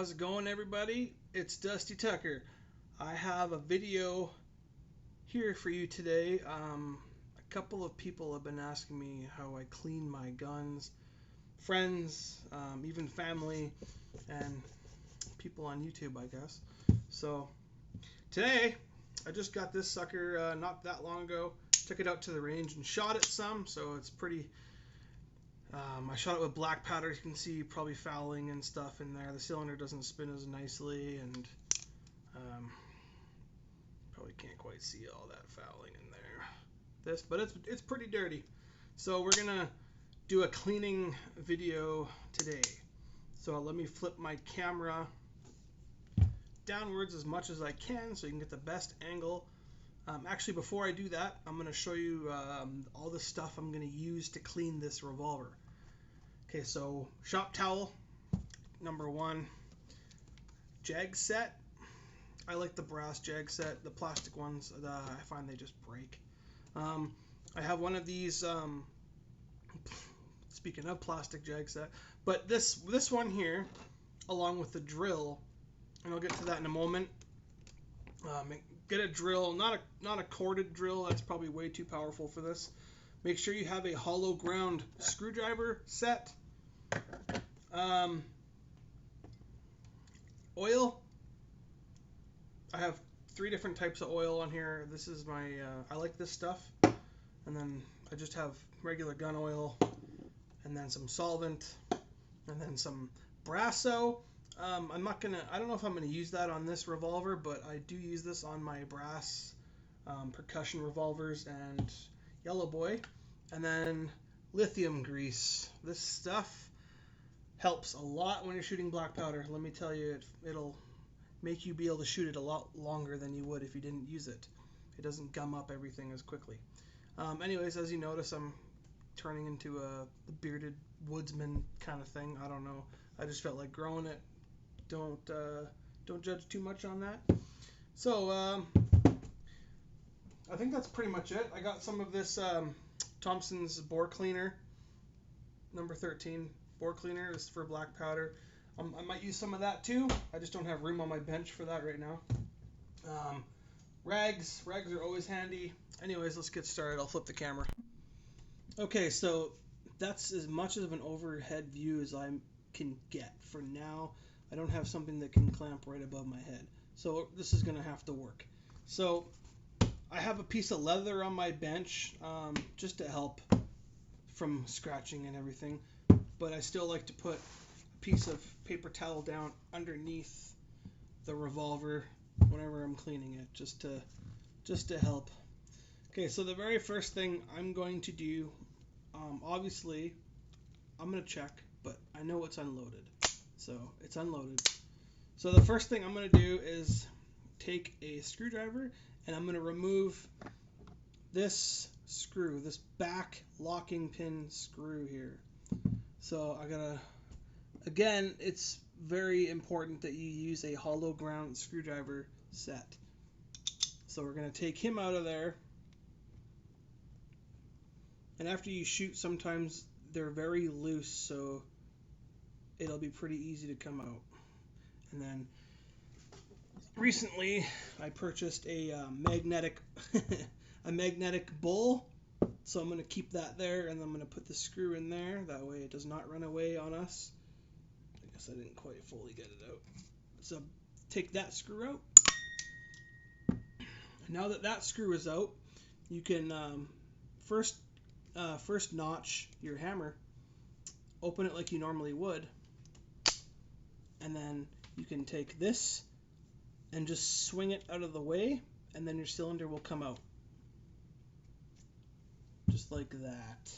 How's it going, everybody? It's Dusty Tucker. I have a video here for you today. A couple of people have been asking me how I clean my guns. Friends, even family, and people on YouTube, I guess. So today, I just got this sucker not that long ago. Took it out to the range and shot it some, so it's pretty. I shot it with black powder. You can see probably fouling and stuff in there. The cylinder doesn't spin as nicely, and probably can't quite see all that fouling in there. But it's pretty dirty. So we're gonna do a cleaning video today. So let me flip my camera downwards as much as I can so you can get the best angle. Actually, before I do that, I'm going to show you all the stuff I'm going to use to clean this revolver. Okay, so shop towel, number one. Jag set. I like the brass jag set. The plastic ones, I find they just break. I have one of these, speaking of plastic jag set, but this one here, along with the drill, and I'll get to that in a moment. Get a drill, not a corded drill. That's probably way too powerful for this. Make sure you have a hollow ground screwdriver set. Oil. I have 3 different types of oil on here. This is my. I like this stuff, and then I just have regular gun oil, and then some solvent, and then some Brasso. I don't know if I'm gonna use that on this revolver, but I do use this on my brass percussion revolvers and Yellow Boy. And then lithium grease. This stuff helps a lot when you're shooting black powder. Let me tell you, it'll make you be able to shoot it a lot longer than you would if you didn't use it. It doesn't gum up everything as quickly. Anyways, as you notice, I'm turning into a bearded woodsman kind of thing. I don't know. I just felt like growing it. Don't judge too much on that. So I think that's pretty much it. I got some of this Thompson's bore cleaner, number 13 bore cleaner. This is for black powder. I might use some of that too. I just don't have room on my bench for that right now. Rags are always handy. Anyways, let's get started. I'll flip the camera. Okay, so that's as much of an overhead view as I can get for now. I don't have something that can clamp right above my head, so this is going to have to work. So I have a piece of leather on my bench just to help from scratching and everything, but I still like to put a piece of paper towel down underneath the revolver whenever I'm cleaning it, just to help. Okay, so the very first thing I'm going to do, obviously I'm going to check, but I know it's unloaded. So it's unloaded. So the first thing I'm going to do is take a screwdriver and I'm going to remove this screw, this back locking pin screw here. So again, it's very important that you use a hollow ground screwdriver set. So we're going to take him out of there. And after you shoot, sometimes they're very loose, so it'll be pretty easy to come out. And then recently I purchased a magnetic a magnetic bowl, so I'm going to keep that there, and I'm going to put the screw in there. That way it does not run away on us. I guess I didn't quite fully get it out. So take that screw out. Now that screw is out, you can first notch your hammer, open it like you normally would, and then you can take this and just swing it out of the way, and then your cylinder will come out. Just like that.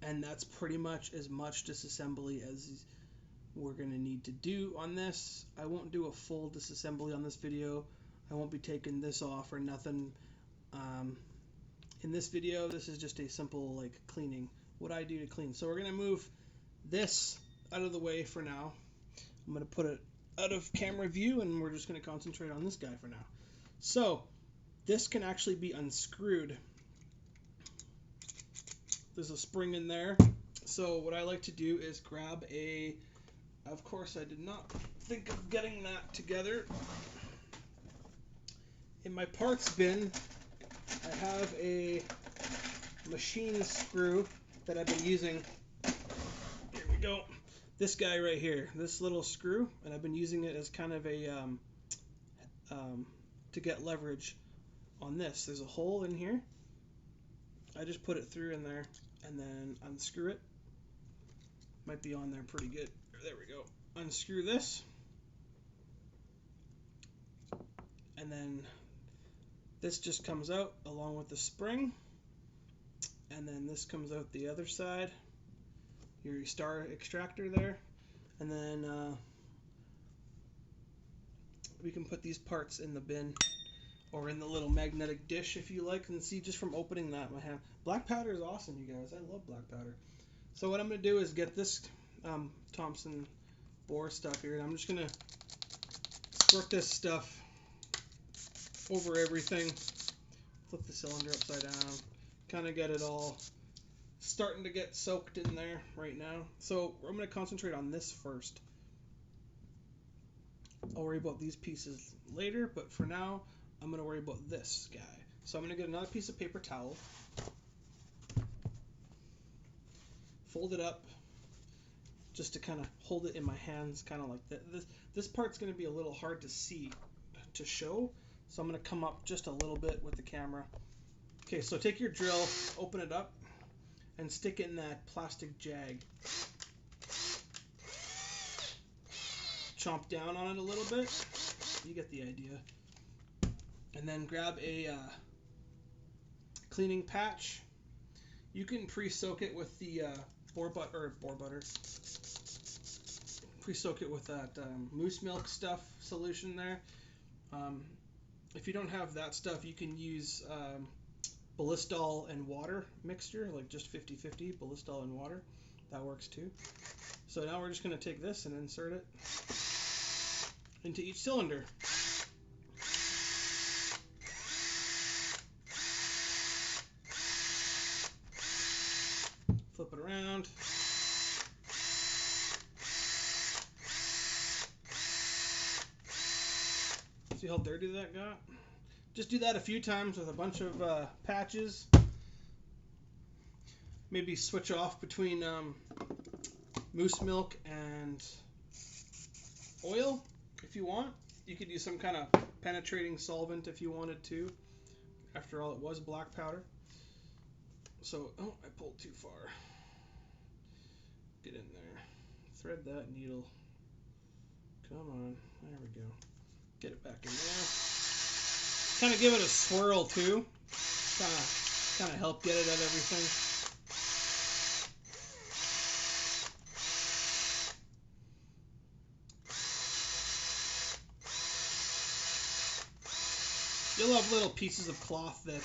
And that's pretty much as much disassembly as we're going to need to do on this. I won't do a full disassembly on this video. I won't be taking this off or nothing. In this video, this is just a simple cleaning, what I do to clean. So we're going to move this out of the way for now. I'm going to put it out of camera view, and we're just going to concentrate on this guy for now. So this can actually be unscrewed. There's a spring in there. So what I like to do is grab a Of course, I did not think of getting that together. In my parts bin, I have a machine screw that I've been using. Here we go. This guy right here, this little screw, and I've been using it as kind of a to get leverage on this. There's a hole in here. I just put it through in there and then unscrew it. Might be on there pretty good. There we go. Unscrew this. And then this just comes out along with the spring. And then this comes out the other side. Your star extractor there. And then we can put these parts in the bin or in the little magnetic dish if you like. And see, just from opening that, my hand. Black powder is awesome, you guys. I love black powder. So what I'm going to do is get this Thompson bore stuff here, and I'm just going to squirt this stuff over everything. Flip the cylinder upside down. Kind of get it all starting to get soaked in there right now. So I'm going to concentrate on this first. I'll worry about these pieces later, but for now, I'm going to worry about this guy. So I'm going to get another piece of paper towel. Fold it up just to kind of hold it in my hands, kind of like that. This part's going to be a little hard to see, to show, so I'm going to come up just a little bit with the camera. Okay, so take your drill, open it up, and stick it in that plastic jag. Chomp down on it a little bit. You get the idea. And then grab a cleaning patch. You can pre-soak it with the boar butter. Pre-soak it with that moose milk stuff solution there. If you don't have that stuff, you can use Ballistol and water mixture, like just 50-50 Ballistol and water. That works too. So now we're just going to take this and insert it into each cylinder. Flip it around. See how dirty that got? Just do that a few times with a bunch of patches. Maybe switch off between moose milk and oil if you want. You could use some kind of penetrating solvent if you wanted to. After all, it was black powder. So, oh, I pulled too far. Get in there. Thread that needle. Come on. There we go. Get it back in there. Kind of give it a swirl too. Kind of help get it at everything. You'll have little pieces of cloth that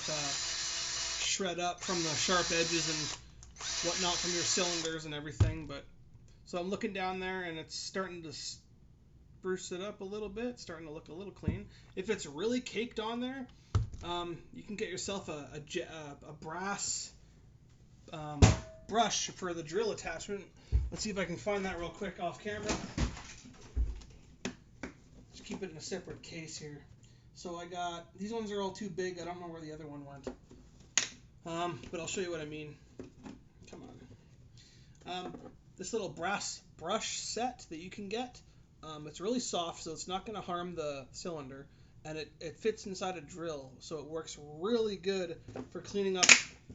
shred up from the sharp edges and whatnot from your cylinders and everything. But so I'm looking down there and it's starting to spruce it up a little bit, starting to look a little clean. If it's really caked on there, you can get yourself a brass brush for the drill attachment. Let's see if I can find that real quick off camera. Just keep it in a separate case here. So I got, these ones are all too big. I don't know where the other one went. But I'll show you what I mean. Come on. This little brass brush set that you can get, it's really soft, so it's not going to harm the cylinder. And it fits inside a drill, so it works really good for cleaning up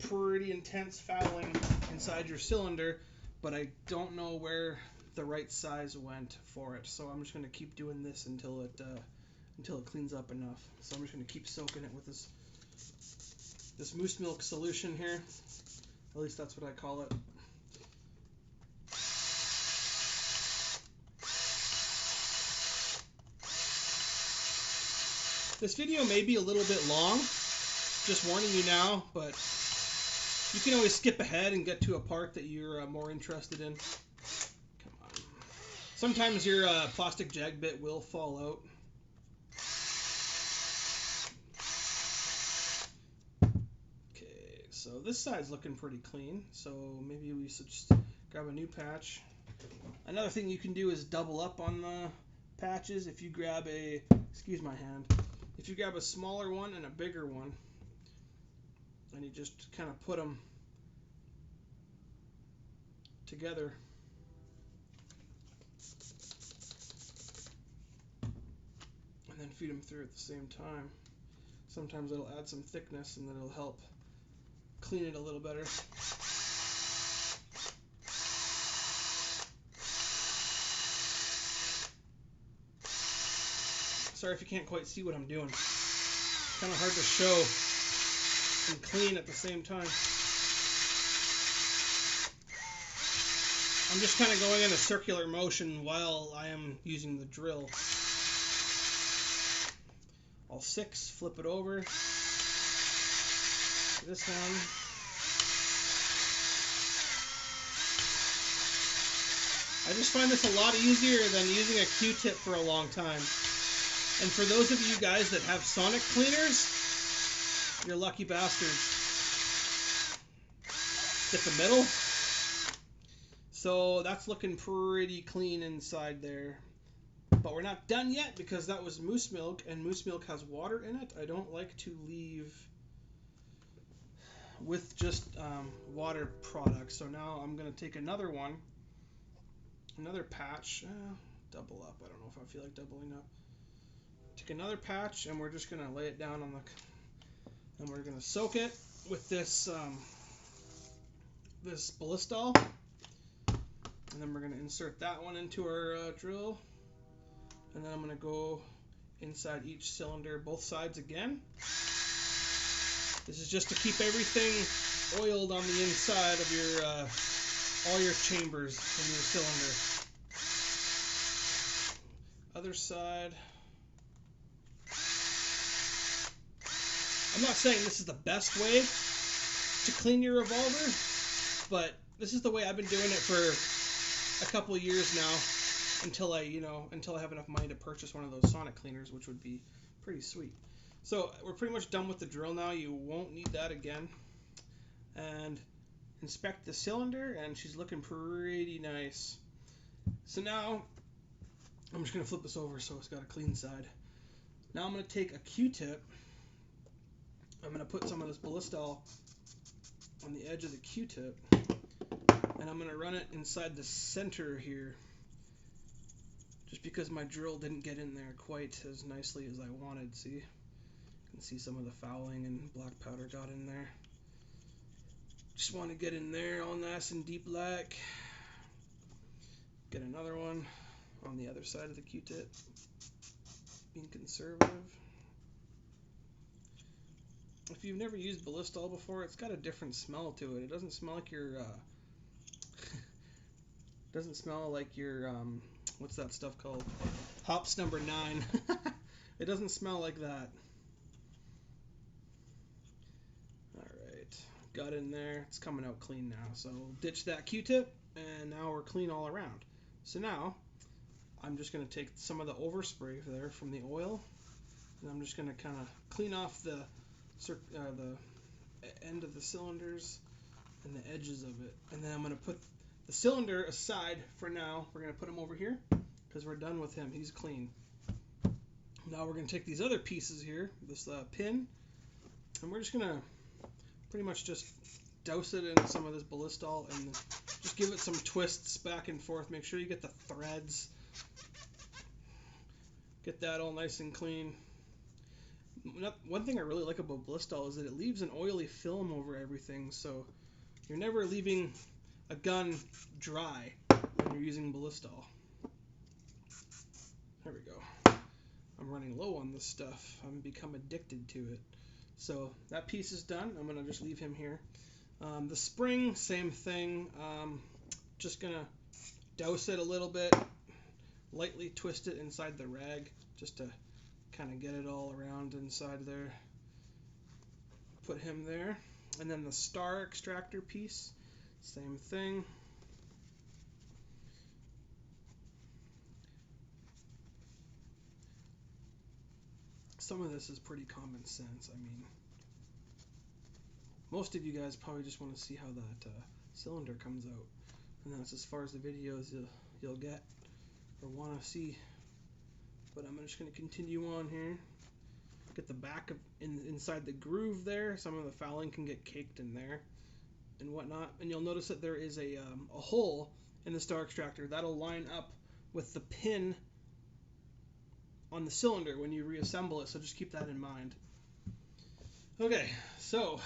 pretty intense fouling inside your cylinder. But I don't know where the right size went for it, so I'm just going to keep doing this until it cleans up enough. So I'm just going to keep soaking it with this moose milk solution here. At least that's what I call it. This video may be a little bit long, just warning you now, but you can always skip ahead and get to a part that you're more interested in. Come on. Sometimes your plastic jag bit will fall out. Okay, so this side's looking pretty clean, so maybe we should just grab a new patch. Another thing you can do is double up on the patches. If you grab a, excuse my hand, if you grab a smaller one and a bigger one, and you just kind of put them together, and then feed them through at the same time. Sometimes it'll add some thickness and then it'll help clean it a little better. Sorry if you can't quite see what I'm doing. Kind of hard to show and clean at the same time. I'm just kind of going in a circular motion while I am using the drill. All 6, flip it over. This one. I just find this a lot easier than using a Q-tip for a long time. And for those of you guys that have sonic cleaners, you're lucky bastards. Get the middle. So that's looking pretty clean inside there. But we're not done yet because that was moose milk, and moose milk has water in it. I don't like to leave with just water products. So now I'm going to take another one, another patch, double up. I don't know if I feel like doubling up. Take another patch, and we're just going to lay it down on the, and we're going to soak it with this this ballistol, and then we're going to insert that one into our drill, and then I'm going to go inside each cylinder, both sides again. This is just to keep everything oiled on the inside of your all your chambers in your cylinder. Other side. I'm not saying this is the best way to clean your revolver, but this is the way I've been doing it for a couple of years now, until I have enough money to purchase one of those sonic cleaners, which would be pretty sweet. So we're pretty much done with the drill now. You won't need that again. And inspect the cylinder, and she's looking pretty nice. So now I'm just going to flip this over so it's got a clean side. Now I'm going to take a Q-tip. I'm going to put some of this ballistol on the edge of the Q-tip, and I'm going to run it inside the center here, just because my drill didn't get in there quite as nicely as I wanted. See? You can see some of the fouling and black powder got in there. Just want to get in there all nice and deep black. Get another one on the other side of the Q-tip. Being conservative. If you've never used ballistol before, it's got a different smell to it. It doesn't smell like your doesn't smell like your what's that stuff called? Hops number 9. It doesn't smell like that. Alright, got in there. It's coming out clean now. So ditch that Q-tip, and now we're clean all around. So now I'm just going to take some of the overspray there from the oil, and I'm just going to kind of clean off the end of the cylinders and the edges of it. And then I'm going to put the cylinder aside for now. We're going to put him over here because we're done with him. He's clean. Now we're going to take these other pieces here, this pin, and we're just going to pretty much just douse it in some of this ballistol and just give it some twists back and forth. Make sure you get the threads. Get that all nice and clean. One thing I really like about ballistol is that it leaves an oily film over everything, so you're never leaving a gun dry when you're using ballistol. There we go. I'm running low on this stuff. I've become addicted to it. So that piece is done. I'm going to just leave him here. The spring, same thing. Just going to douse it a little bit, lightly twist it inside the rag just to kind of get it all around inside there. Put him there. And then the star extractor piece, same thing. Some of this is pretty common sense. I mean, most of you guys probably just want to see how that cylinder comes out. and that's as far as the videos you'll get or want to see. But I'm just going to continue on here. Get the back of inside the groove there. Some of the fouling can get caked in there and whatnot. And you'll notice that there is a hole in the star extractor that'll line up with the pin on the cylinder when you reassemble it. So just keep that in mind. Okay, so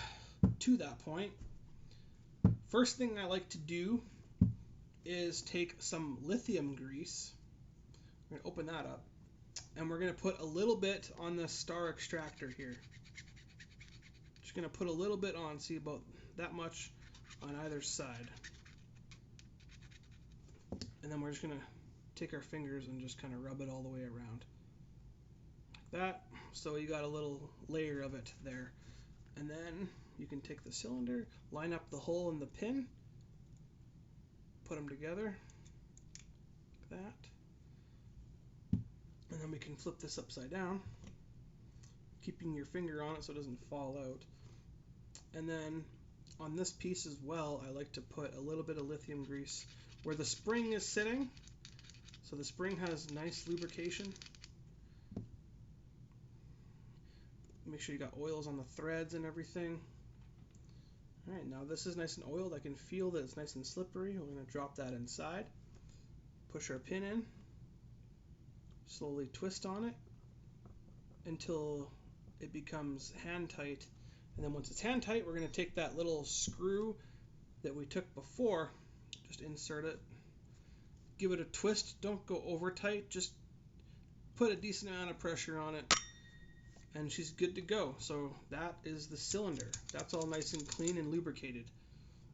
to that point, first thing I like to do is take some lithium grease. We're going to open that up. And we're going to put a little bit on the star extractor here. Just going to put a little bit on, see about that much on either side. And then we're just going to take our fingers and just kind of rub it all the way around. Like that. So you got a little layer of it there. And then you can take the cylinder, line up the hole in the pin, put them together, like that. And then we can flip this upside down, keeping your finger on it so it doesn't fall out. And then on this piece as well, I like to put a little bit of lithium grease where the spring is sitting. So the spring has nice lubrication. Make sure you got oils on the threads and everything. Alright, now this is nice and oiled. I can feel that it's nice and slippery. We're going to drop that inside. Push our pin in. Slowly twist on it until it becomes hand tight. And then once it's hand tight, we're going to take that little screw that we took before, just insert it, give it a twist. Don't go over tight, just put a decent amount of pressure on it, and she's good to go. So that is the cylinder. That's all nice and clean and lubricated.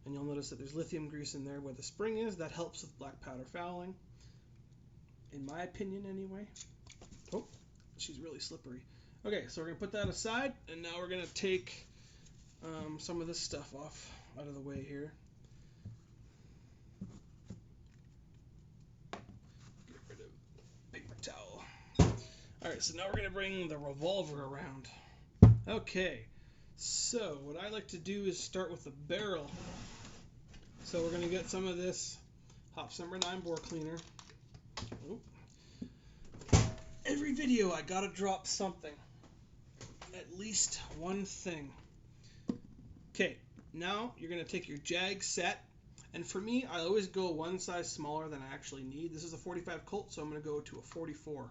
And you'll notice that there's lithium grease in there where the spring is. That helps with black powder fouling, in my opinion anyway. Oh, she's really slippery. Okay, so we're going to put that aside, and now we're going to take some of this stuff off out of the way here. Get rid of paper towel. Alright, so now we're going to bring the revolver around. Okay, so what I like to do is start with the barrel. So we're going to get some of this Hops number 9 bore cleaner. Oh. Every video I gotta drop something. At least one thing. Okay, now you're going to take your jag set. And for me, I always go one size smaller than I actually need. This is a 45 Colt, so I'm going to go to a 44.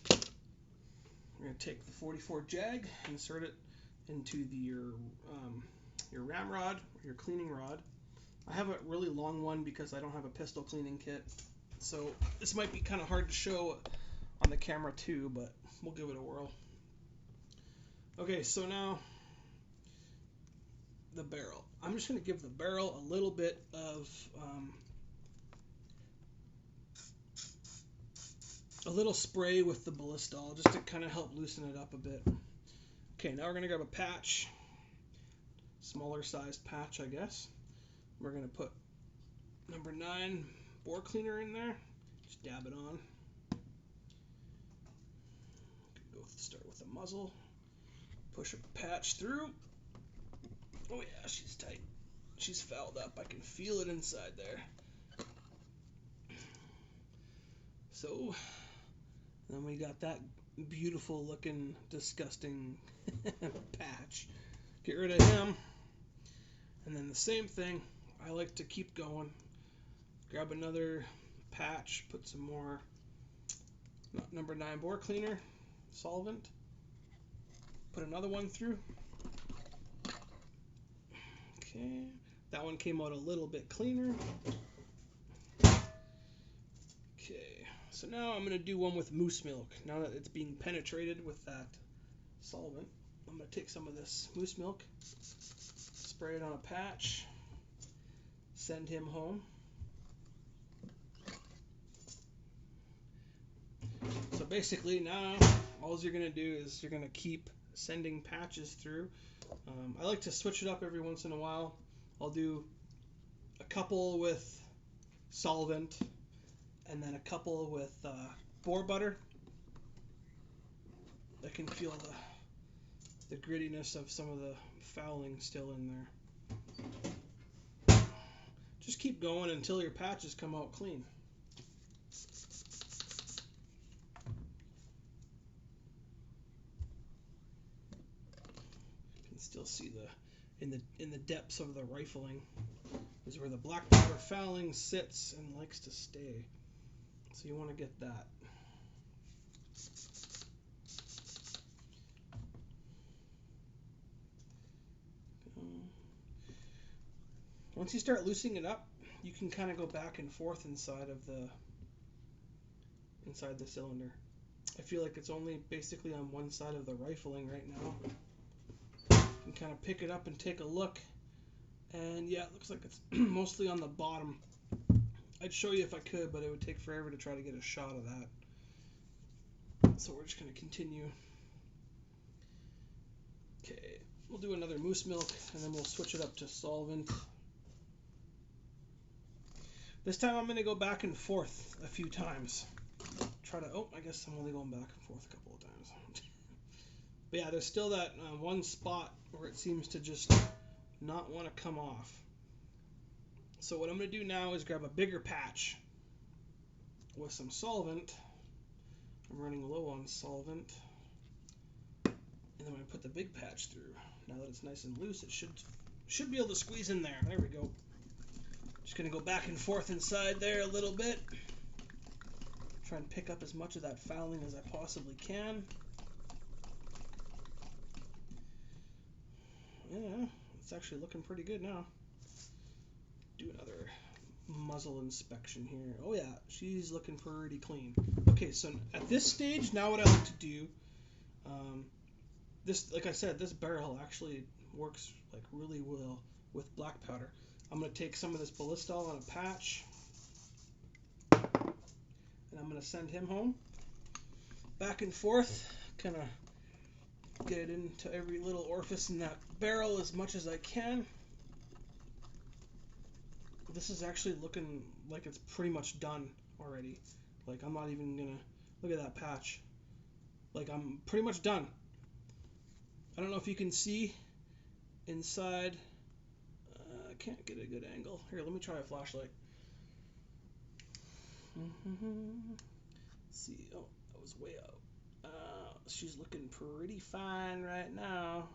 We're going to take the 44 jag, insert it into your ramrod, or your cleaning rod. I have a really long one because I don't have a pistol cleaning kit. So this might be kind of hard to show on the camera too, but we'll give it a whirl. Okay, so now the barrel. I'm just going to give the barrel a little bit of a little spray with the Ballistol just to kind of help loosen it up a bit. Okay, now we're going to grab a patch, smaller sized patch, I guess. We're going to put number 9 bore cleaner in there. Just dab it on. Start with the muzzle. Push a patch through. Oh yeah, she's tight. She's fouled up. I can feel it inside there. So, then we got that beautiful looking, disgusting patch. Get rid of him. And then the same thing. I like to keep going. Grab another patch. Put some more number 9 bore cleaner solvent. Put another one through. Okay, that one came out a little bit cleaner. Okay, so now I'm going to do one with moose milk. Now that it's being penetrated with that solvent, I'm going to take some of this moose milk, spray it on a patch, send him home. So basically now all you're going to do is you're going to keep sending patches through. I like to switch it up every once in a while. I'll do a couple with solvent and then a couple with boar butter. I can feel the grittiness of some of the fouling still in there. just keep going until your patches come out clean. You can still see in the depths of the rifling is where the black powder fouling sits and likes to stay. So you want to get that. Once you start loosening it up, you can kind of go back and forth inside the cylinder. I feel like it's only basically on one side of the rifling right now. You can kind of pick it up and take a look. And yeah, it looks like it's mostly on the bottom. I'd show you if I could, but it would take forever to try to get a shot of that. So we're just going to continue. Okay, we'll do another moose milk, and then we'll switch it up to solvent. This time I'm going to go back and forth a few times. I guess I'm only going back and forth a couple of times. But yeah, there's still that one spot where it seems to just not want to come off. So what I'm going to do now is grab a bigger patch with some solvent. I'm running low on solvent. And then I'm going to put the big patch through. Now that it's nice and loose, it should be able to squeeze in there. There we go. Just going to go back and forth inside there a little bit. Try and pick up as much of that fouling as I possibly can. Yeah, it's actually looking pretty good now. Do another muzzle inspection here. Oh yeah, she's looking pretty clean. Okay, so at this stage, now what I like to do, like I said, this barrel actually works like really well with black powder. I'm going to take some of this Ballistol on a patch, and I'm going to send him home. Back and forth, kind of get it into every little orifice in that barrel as much as I can. This is actually looking like it's pretty much done already. Like, I'm not even going to look at that patch. Like, I'm pretty much done. I don't know if you can see inside. I can't get a good angle. Here, let me try a flashlight. Let's see. Oh, that was way out. She's looking pretty fine right now.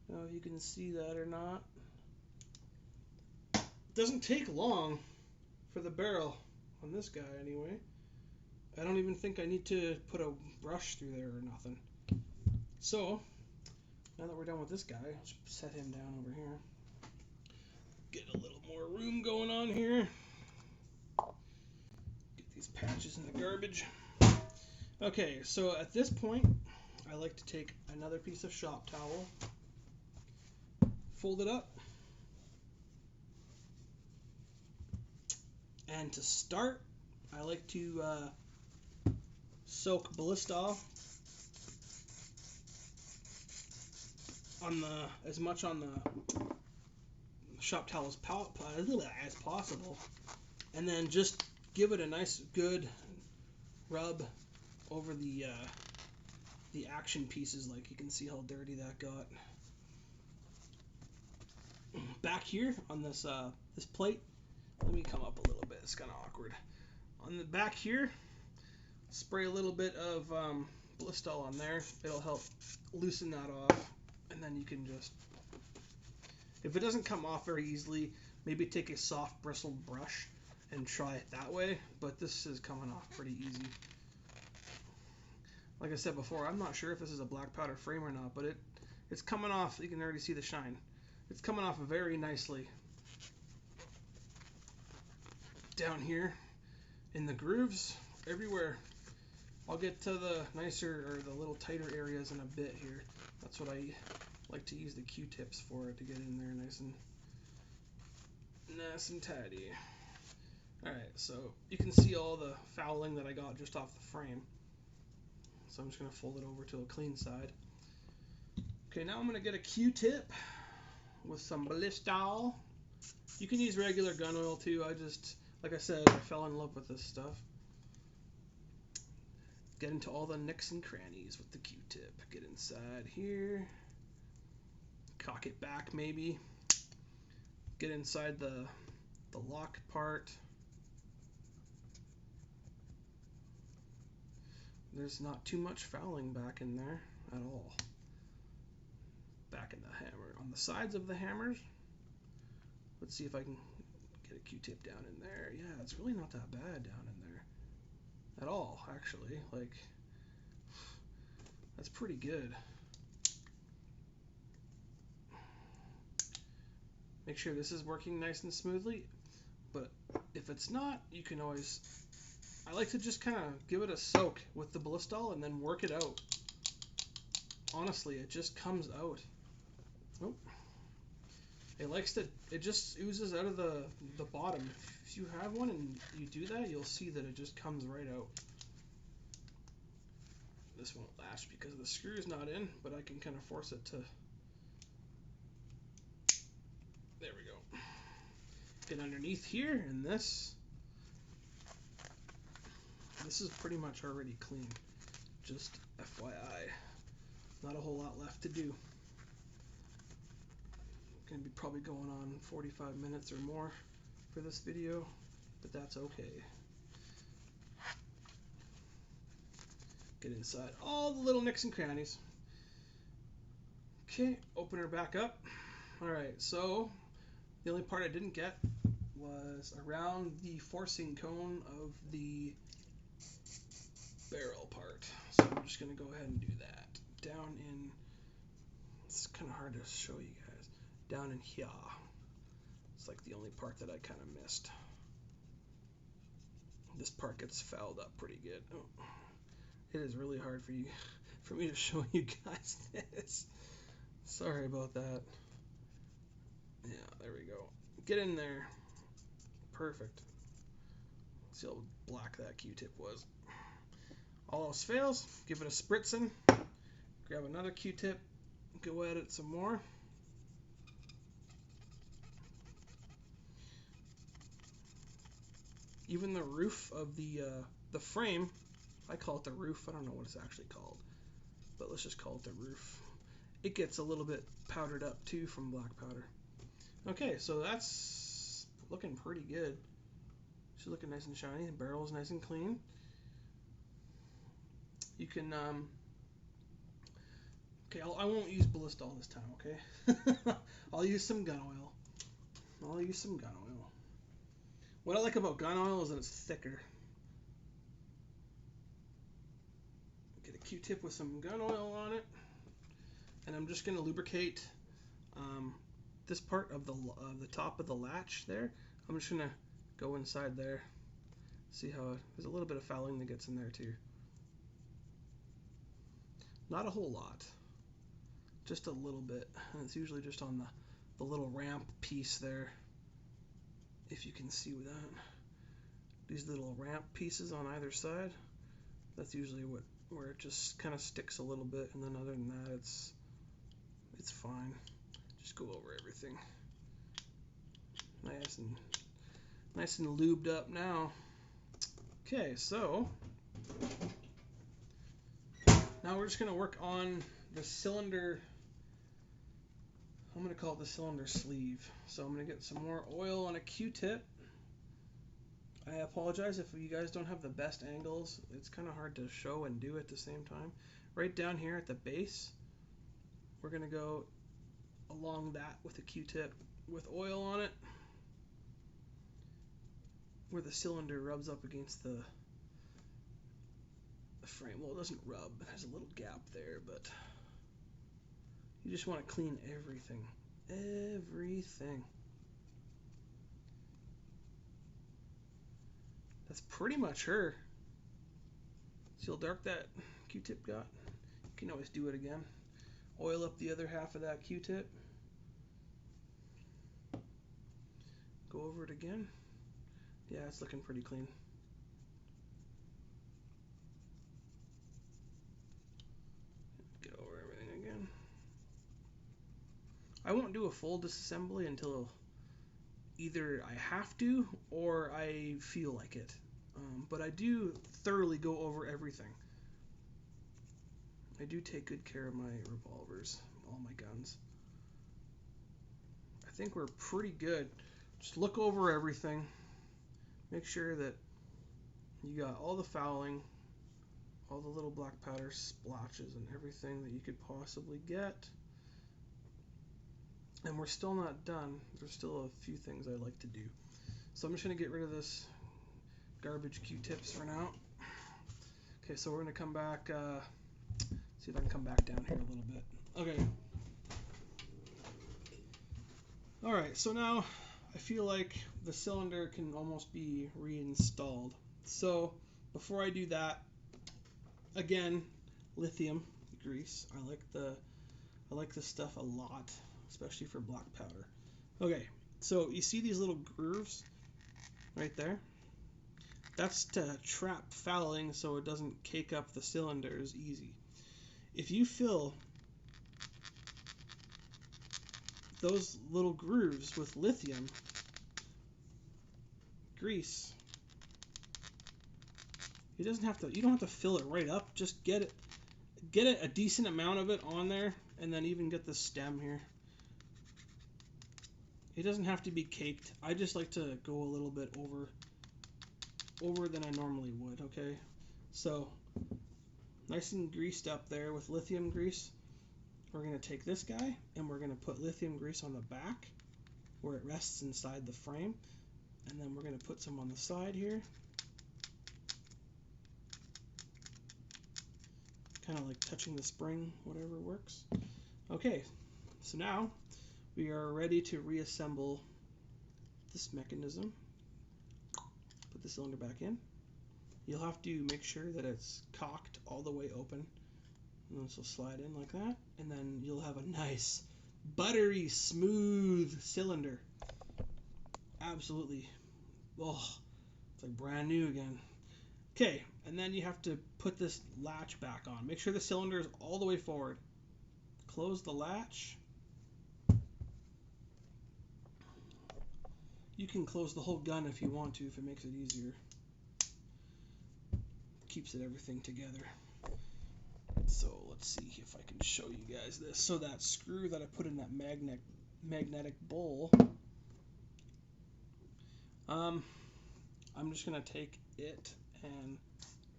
I don't know if you can see that or not. It doesn't take long for the barrel on this guy anyway. I don't even think I need to put a brush through there or nothing. So, now that we're done with this guy, let's set him down over here. Get a little more room going on here. Get these patches in the garbage. Okay, so at this point, I like to take another piece of shop towel, fold it up, and to start, I like to soak Ballistol as much on the shop towel as possible, and then just give it a nice good rub over the action pieces. Like, you can see how dirty that got. Back here on this this plate, let me come up a little bit, it's kind of awkward. On the back here, spray a little bit of Ballistol on there. It'll help loosen that off, and then you can just, if it doesn't come off very easily, maybe take a soft bristled brush and try it that way, but this is coming off pretty easy. Like I said before, I'm not sure if this is a black powder frame or not, but it's coming off. You can already see the shine. It's coming off very nicely. Down here in the grooves, everywhere. I'll get to the nicer or the little tighter areas in a bit here. That's what I like to use the Q-tips for, to get in there nice and tidy. Alright, so you can see all the fouling that I got just off the frame. So I'm just going to fold it over to a clean side. Okay, now I'm going to get a Q-tip with some Ballistol. You can use regular gun oil too. Like I said, I fell in love with this stuff. Get into all the nicks and crannies with the Q-tip. Get inside here. Cock it back maybe. Get inside the the lock part. There's not too much fouling back in there at all. Back in the hammer, on the sides of the hammers. Let's see if I can get a Q-tip down in there. Yeah, it's really not that bad down in there at all, actually. Like, that's pretty good. Make sure this is working nice and smoothly, but if it's not, you can always, I like to just kind of give it a soak with the Ballistol and then work it out. Honestly, it just comes out. Oh. It just oozes out of the bottom. If you have one and you do that, you'll see that it just comes right out. This won't latch because the screw is not in, but I can kind of force it to. There we go. Get underneath here, and this is pretty much already clean. Just FYI, not a whole lot left to do. Gonna be probably going on 45 minutes or more for this video, but that's okay. Get inside all the little nicks and crannies. Okay, open her back up. Alright, so the only part I didn't get was around the forcing cone of the barrel part. So I'm just going to go ahead and do that. Down in, it's kind of hard to show you guys, down in here. It's like the only part that I kind of missed. This part gets fouled up pretty good. Oh, it is really hard for me to show you guys this. Sorry about that. Yeah, there we go. Get in there. Perfect. See how black that Q-tip was. All else fails, give it a spritzing. Grab another Q-tip, go at it some more. Even the roof of the frame, I call it the roof. I don't know what it's actually called, but let's just call it the roof. It gets a little bit powdered up too from black powder. Okay, so that's looking pretty good. She's looking nice and shiny. The barrel is nice and clean. You can, okay, I won't use Ballistol this time, okay? I'll use some gun oil. What I like about gun oil is that it's thicker. Get a Q-tip with some gun oil on it. And I'm just going to lubricate this part of the top of the latch there. I'm just going to go inside there. See how there's a little bit of fouling that gets in there too. Not a whole lot. Just a little bit. And it's usually just on the little ramp piece there. If you can see that. These little ramp pieces on either side. That's usually where it just kind of sticks a little bit, and then other than that, it's fine. Just go over everything. Nice and lubed up now. Okay, so now we're just gonna work on the cylinder. I'm gonna call it the cylinder sleeve. So I'm gonna get some more oil on a Q-tip. I apologize if you guys don't have the best angles. It's kind of hard to show and do at the same time. Right down here at the base, we're going to go along that with a Q-tip with oil on it, where the cylinder rubs up against the frame. Well, it doesn't rub. There's a little gap there, but you just want to clean everything. That's pretty much her. See how dark that Q-tip got? You can always do it again. Oil up the other half of that Q-tip. Go over it again. Yeah, it's looking pretty clean. Get over everything again. I won't do a full disassembly until either I have to or I feel like it. But I do thoroughly go over everything. I do take good care of my revolvers, all my guns. I think we're pretty good. just look over everything. Make sure that you got all the fouling, all the little black powder splotches and everything that you could possibly get. And we're still not done. There's still a few things I'd like to do. So I'm just going to get rid of this garbage Q-tips for now. Okay, so we're going to come back, see if I can come back down here a little bit. Okay. Alright, so now I feel like the cylinder can almost be reinstalled. So before I do that, again, lithium grease. I like this stuff a lot, especially for black powder. Okay, so you see these little grooves right there? That's to trap fouling so it doesn't cake up the cylinders easy. If you fill those little grooves with lithium grease, you don't have to fill it right up. Just get it a decent amount of it on there, and then even get the stem here. It doesn't have to be caked. I just like to go a little bit over than I normally would. Okay, so nice and greased up there with lithium grease. We're going to take this guy and we're going to put lithium grease on the back where it rests inside the frame, and then we're going to put some on the side here, kind of like touching the spring, whatever works. Okay, so now we are ready to reassemble this mechanism. Put the cylinder back in. You'll have to make sure that it's cocked all the way open, and this will slide in like that, and then you'll have a nice buttery smooth cylinder. Absolutely, oh, it's like brand new again. Okay, and then you have to put this latch back on. Make sure the cylinder is all the way forward. Close the latch. You can close the whole gun if you want to, if it makes it easier. Keeps everything together. So let's see if I can show you guys this. So that screw that I put in that magnetic bowl, I'm just going to take it and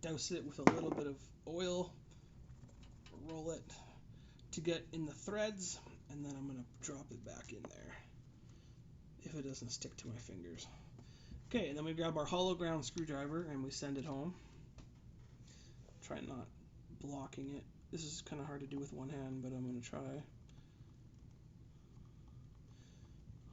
douse it with a little bit of oil, roll it to get in the threads, and then I'm going to drop it back in there if it doesn't stick to my fingers. Okay, and then we grab our hollow ground screwdriver and we send it home. Try not blocking it. This is kind of hard to do with one hand, but I'm going to try.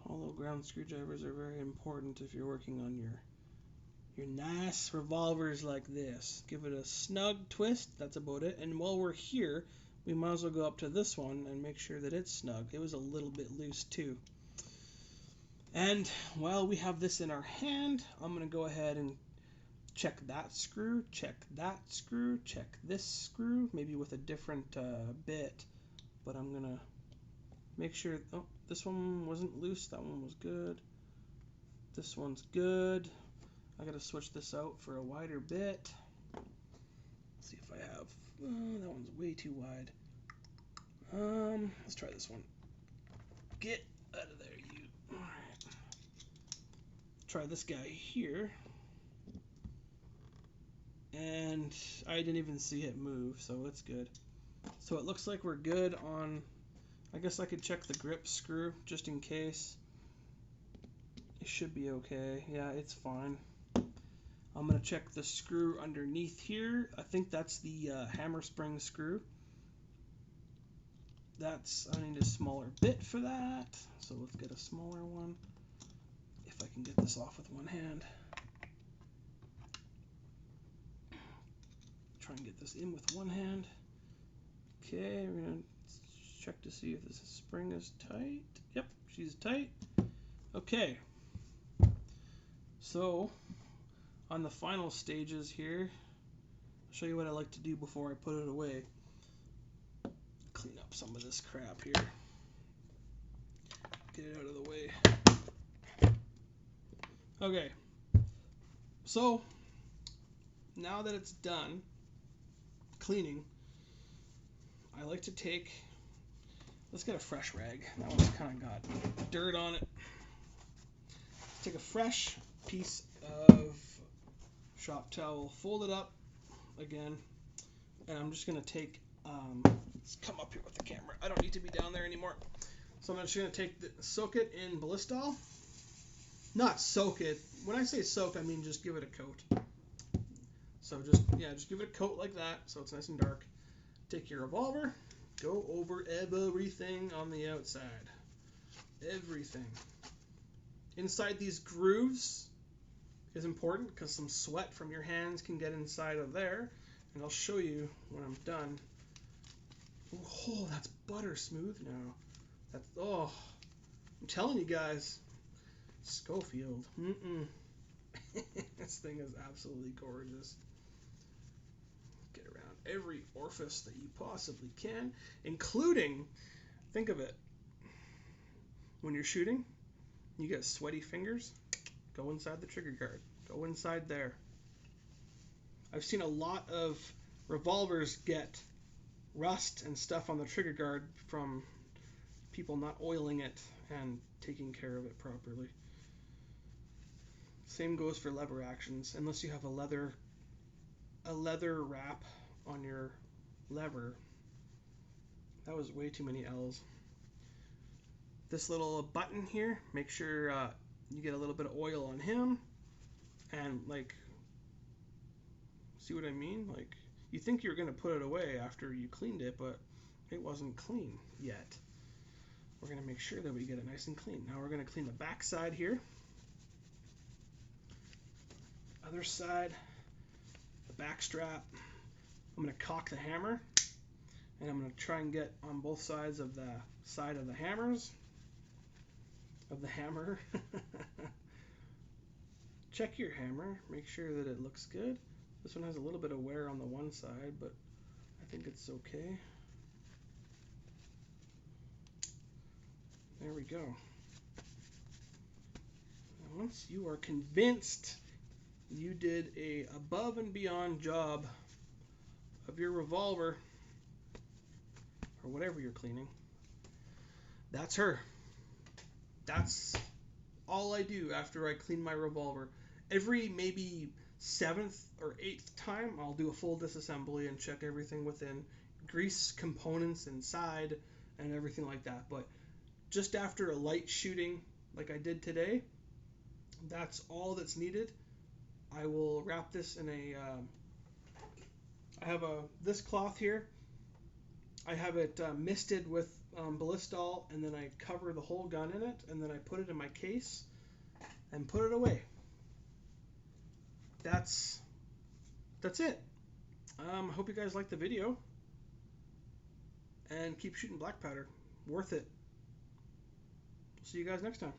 Hollow ground screwdrivers are very important if you're working on your nice revolvers like this. Give it a snug twist, that's about it. And while we're here, we might as well go up to this one and make sure that it's snug. It was a little bit loose too. And while we have this in our hand, I'm going to go ahead and check that screw, check that screw, check this screw, maybe with a different bit, but I'm going to make sure, oh, this one wasn't loose, that one was good, this one's good. I got to switch this out for a wider bit. Let's see if I have, that one's way too wide. Let's try this one. Get out of there, you. All right. Try this guy here. And I didn't even see it move, so it's good. So it looks like we're good on, I guess I could check the grip screw just in case. It should be okay. Yeah, it's fine. I'm going to check the screw underneath here. I think that's the hammer spring screw. I need a smaller bit for that. So let's get a smaller one. If I can get this off with one hand. Try and get this in with one hand. Okay, we're going to check to see if this spring is tight. Yep, she's tight. Okay. So, on the final stages here, I'll show you what I like to do before I put it away. Clean up some of this crap here. Get it out of the way. Okay. So, now that it's done cleaning, I like to take, let's get a fresh rag. That one's kind of got dirt on it. take a fresh piece of shop towel, fold it up again, and I'm just going to take, let's come up here with the camera. I don't need to be down there anymore. So I'm just going to soak it in Balistol. Not soak it. When I say soak, I mean just give it a coat. So just give it a coat like that so it's nice and dark. Take your revolver, go over everything on the outside. Everything. Inside these grooves is important because some sweat from your hands can get inside of there. And I'll show you when I'm done. Oh, that's butter smooth now. I'm telling you guys, Schofield. This thing is absolutely gorgeous. Get around every orifice that you possibly can, including, think of it, when you're shooting, you get sweaty fingers, go inside the trigger guard. Go inside there. I've seen a lot of revolvers get rust and stuff on the trigger guard from people not oiling it and taking care of it properly. Same goes for lever actions. Unless you have a leather wrap on your lever. That was way too many L's. This little button here, make sure you get a little bit of oil on him, and see what I mean? You think you're going to put it away after you cleaned it, but it wasn't clean yet. We're going to make sure that we get it nice and clean. Now we're going to clean the back side here. Other side, the back strap. I'm going to cock the hammer, and I'm going to try and get on both sides of the side of the hammers. Of the hammer. Check your hammer, make sure that it looks good. This one has a little bit of wear on the one side, but I think it's okay. There we go. Now once you are convinced you did a above and beyond job of your revolver, or whatever you're cleaning, that's her. That's all I do after I clean my revolver. Every maybe 7th or 8th time, I'll do a full disassembly and check everything within, grease components inside and everything like that. But just after a light shooting like I did today, that's all that's needed. I will wrap this in I have this cloth here. I have it misted with Balistol, and then I cover the whole gun in it, and then I put it in my case and put it away. That's it. I hope you guys liked the video, and keep shooting black powder. Worth it. See you guys next time.